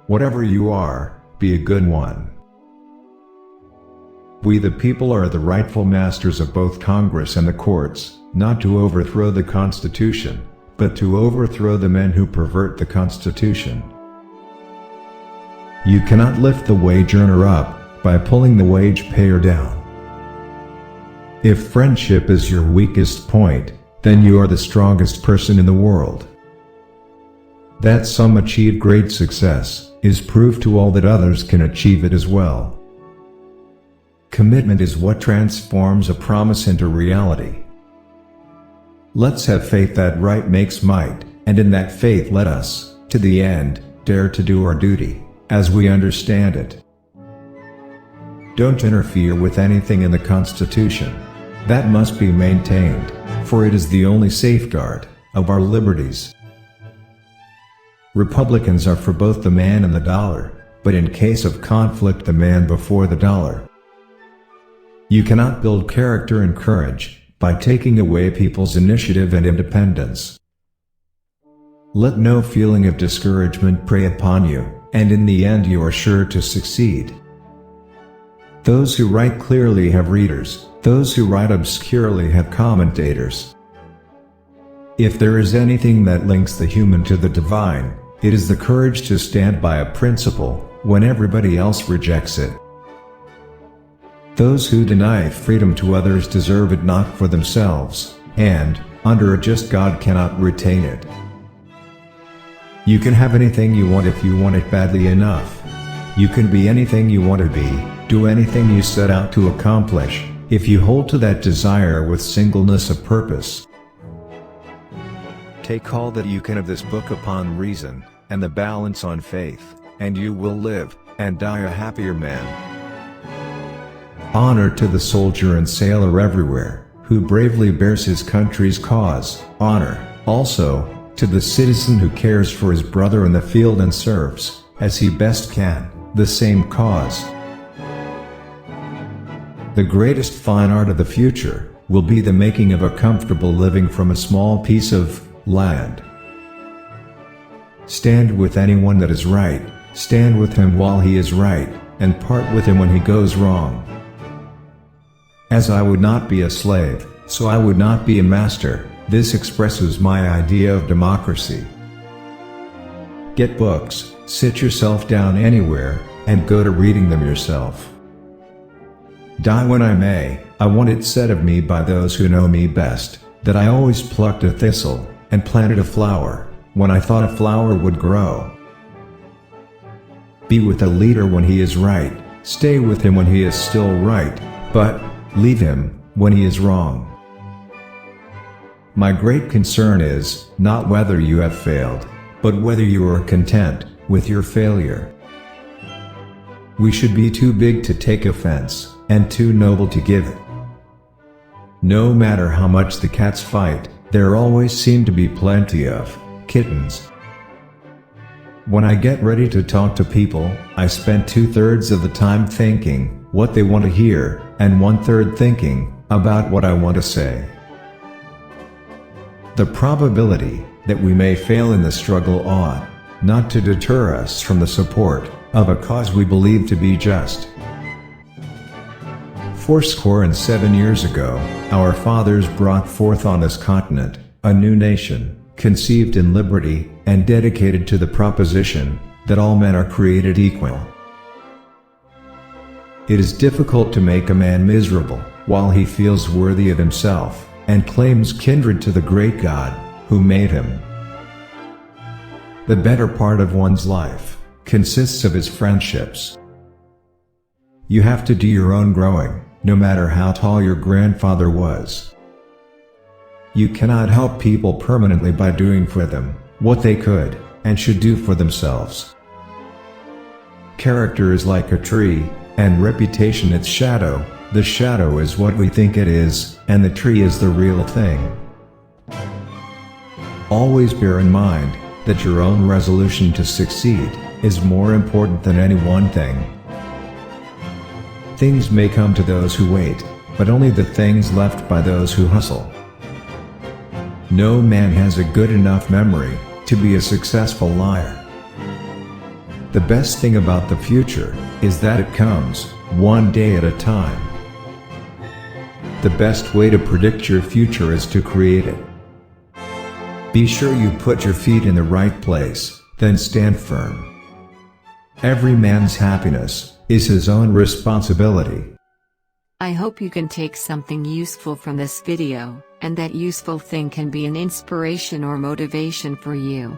Whatever you are, be a good one. We the people are the rightful masters of both Congress and the courts, not to overthrow the Constitution, but to overthrow the men who pervert the Constitution. You cannot lift the wage earner up by pulling the wage payer down. If friendship is your weakest point, then you are the strongest person in the world. That some achieve great success is proof to all that others can achieve it as well. Commitment is what transforms a promise into reality. Let's have faith that right makes might, and in that faith let us, to the end, dare to do our duty, as we understand it. Don't interfere with anything in the Constitution. That must be maintained, for it is the only safeguard of our liberties. Republicans are for both the man and the dollar, but in case of conflict the man before the dollar. You cannot build character and courage by taking away people's initiative and independence. Let no feeling of discouragement prey upon you, and in the end you are sure to succeed. Those who write clearly have readers, those who write obscurely have commentators. If there is anything that links the human to the divine, it is the courage to stand by a principle when everybody else rejects it. Those who deny freedom to others deserve it not for themselves, and, under a just God, cannot retain it. You can have anything you want if you want it badly enough. You can be anything you want to be, do anything you set out to accomplish, if you hold to that desire with singleness of purpose. Take all that you can of this book upon reason, and the balance on faith, and you will live, and die a happier man. Honor to the soldier and sailor everywhere, who bravely bears his country's cause. Honor, also, to the citizen who cares for his brother in the field and serves, as he best can, the same cause. The greatest fine art of the future will be the making of a comfortable living from a small piece of land. Stand with anyone that is right, stand with him while he is right, and part with him when he goes wrong. As I would not be a slave, so I would not be a master. This expresses my idea of democracy. Get books, sit yourself down anywhere, and go to reading them yourself. Die when I may. I want it said of me by those who know me best, that I always plucked a thistle, and planted a flower, when I thought a flower would grow. Be with a leader when he is right, stay with him when he is still right, but leave him when he is wrong. My great concern is not whether you have failed, but whether you are content with your failure. We should be too big to take offense, and too noble to give it. No matter how much the cats fight, there always seem to be plenty of kittens. When I get ready to talk to people, I spend 2/3 of the time thinking what they want to hear, and 1/3 thinking about what I want to say. The probability that we may fail in the struggle ought not to deter us from the support of a cause we believe to be just. 77 years ago, our fathers brought forth on this continent a new nation, conceived in liberty, and dedicated to the proposition that all men are created equal. It is difficult to make a man miserable, while he feels worthy of himself, and claims kindred to the great God, who made him. The better part of one's life consists of his friendships. You have to do your own growing, no matter how tall your grandfather was. You cannot help people permanently by doing for them what they could and should do for themselves. Character is like a tree, and reputation its shadow. The shadow is what we think it is, and the tree is the real thing. Always bear in mind that your own resolution to succeed is more important than any one thing. Things may come to those who wait, but only the things left by those who hustle. No man has a good enough memory to be a successful liar. The best thing about the future is that it comes one day at a time. The best way to predict your future is to create it. Be sure you put your feet in the right place, then stand firm. Every man's happiness is his own responsibility. I hope you can take something useful from this video, and that useful thing can be an inspiration or motivation for you.